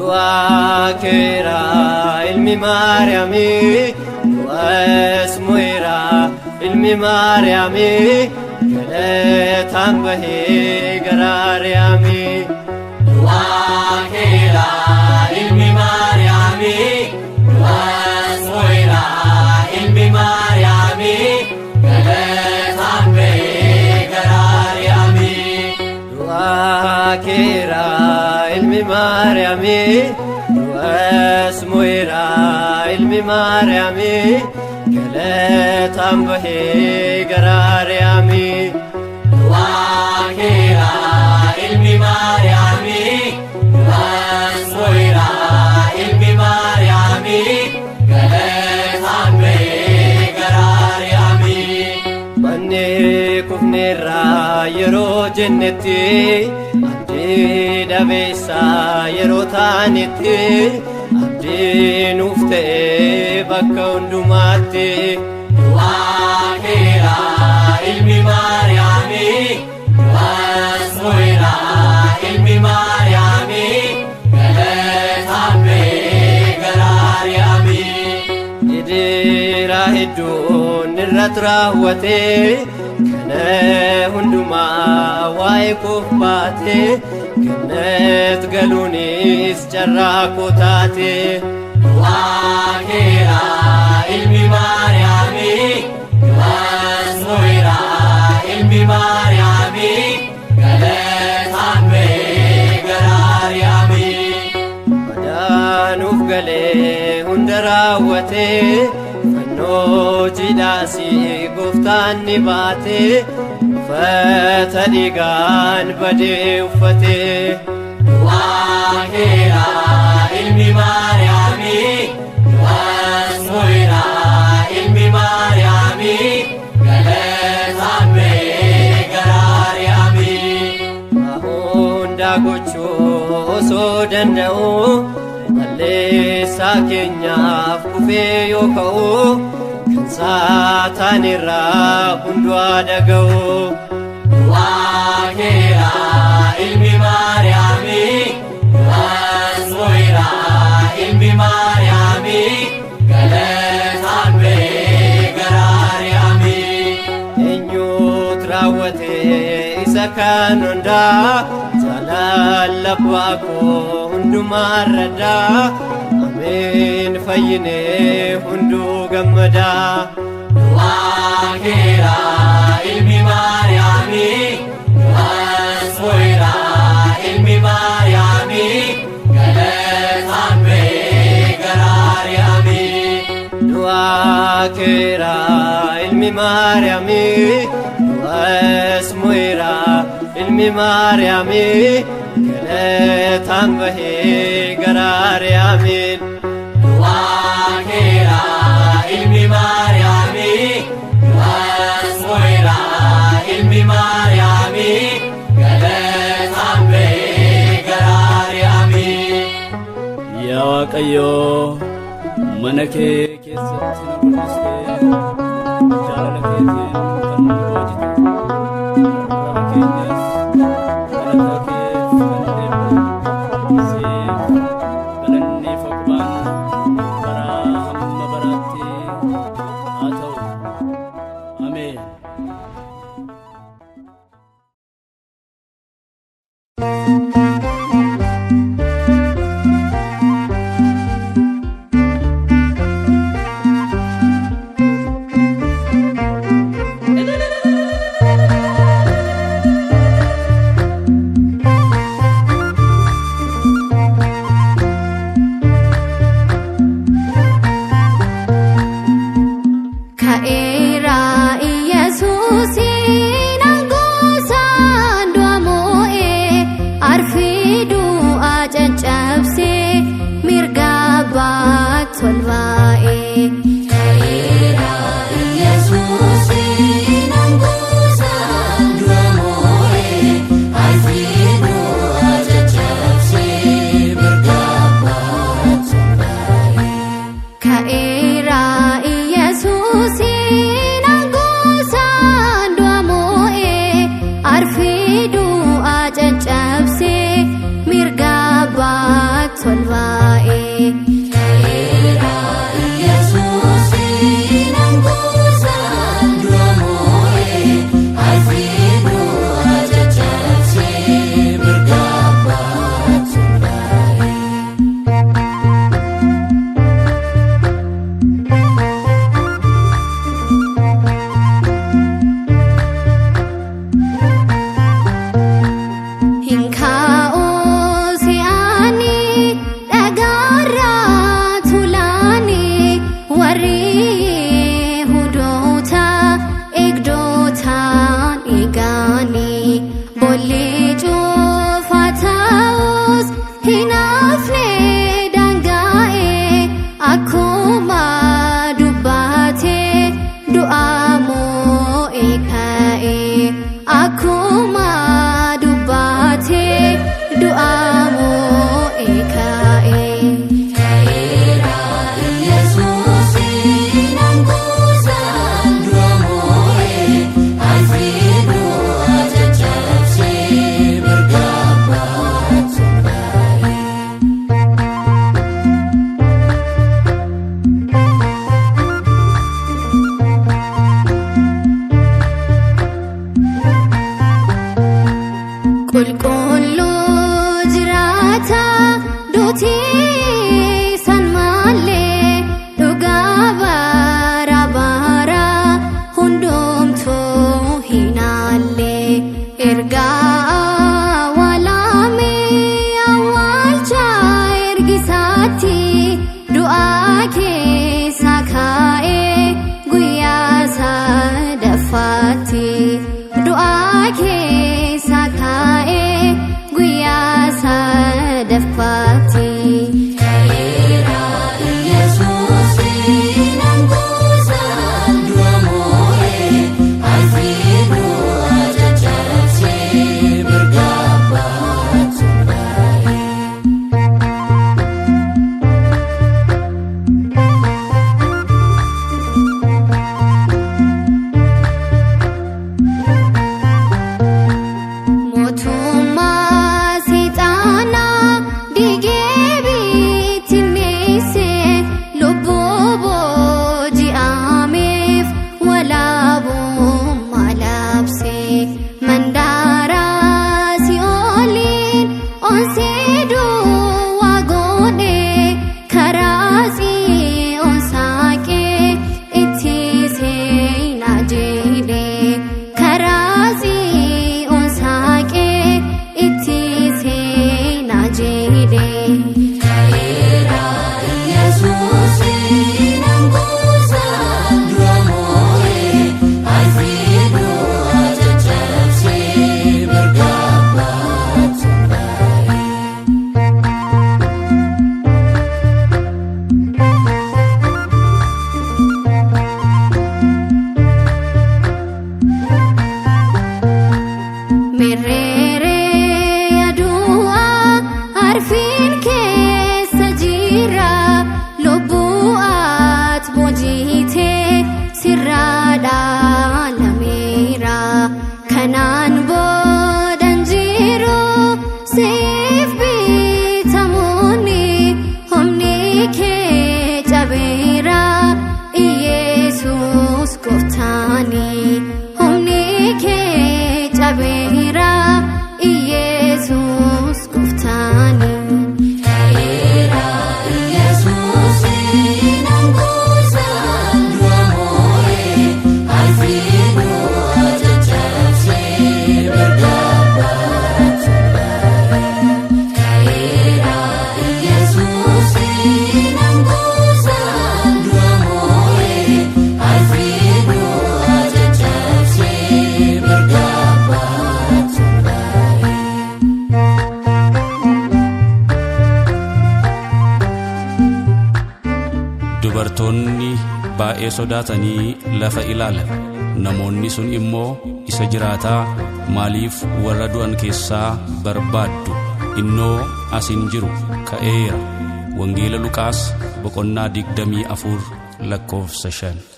du'akeera ilmi Maariyaami du'asmuira ilmi Maariyaami galataan bahee gara Ariyaami du'akeera ilmi Maariyaami du'asmuira ilmi Maariyaami galataan bahee gara Ariyaami du'akeera ilmi Maariyaami du'asmuira ilmi Maariyaami galataan bahee gara Ariyaami du'akeera ilmi Maariyaami du'asmuira ilmi Maariyaami galataan bahee gara Ariyaami manni kufneerra yeroo jennetti abdii dhabeessa yeroo taanetti abdii nuuf ta'e bakka hundumaatti du'akeera ilmi Maariyaami du'asmuira ilmi Maariyaami galataan bahee gara Ariyaami Idira hedduun irratti raawwate kana hundumaa waa'ee koof baate gannat galuunis carraa koo taate du'akeera ilmi Maariyaami du'asmuira ilmi Maariyaami galataan bahee gara Ariyaami madaanuuf galee hunda raawwate fannoo jidhaasii gooftaan ni baate uffata dhiigaan badee uffate du'akeera ilmi Maariyaami du'asmuira ilmi Maariyaami galataan bahee gara Ariyaami hunda gochuu osoo danda'u balleessaa keenyaaf kufee yoo ka'u kan saataan irraa hundumaa dhaga'u du'akeera ilmi Maariyaami du'asmuira ilmi Maariyaami galataan bahee gara Ariyaami eenyutu raawwate isa kan hundaa jaalala abbaa koo hundumaarradhaa ameen fayyinee hunduu gammadaa du'akeera ilmi Maariyaami du'asmuira ilmi Maariyaami galataan bahee gara Ariyaami du'akeera ilmi Maariyaami du'asmuira ilmi Maariyaami galataan bahee gara Ariyaami du'akeera ilmi Maariyaami du'asmuira ilmi Maariyaami galataan bahee gara Ariyaami yaa Waaqayyo mana kee keessatti na guddistee jaalala keetiin kan nu hojjete warra keenyas galataa keef kan deemu siif galanni foqbaan baraa hamma baraatti haa ta'u ameen. Tolva waa'ee sodaatanii lafa ilaalan. Namoonni sun immoo isa jiraataa maaliif warra du'an keessaa barbaaddu? Innoo asin jiru ka'eera. Wangeela Luqaas boqonnaa 24 lakkoofsa 5.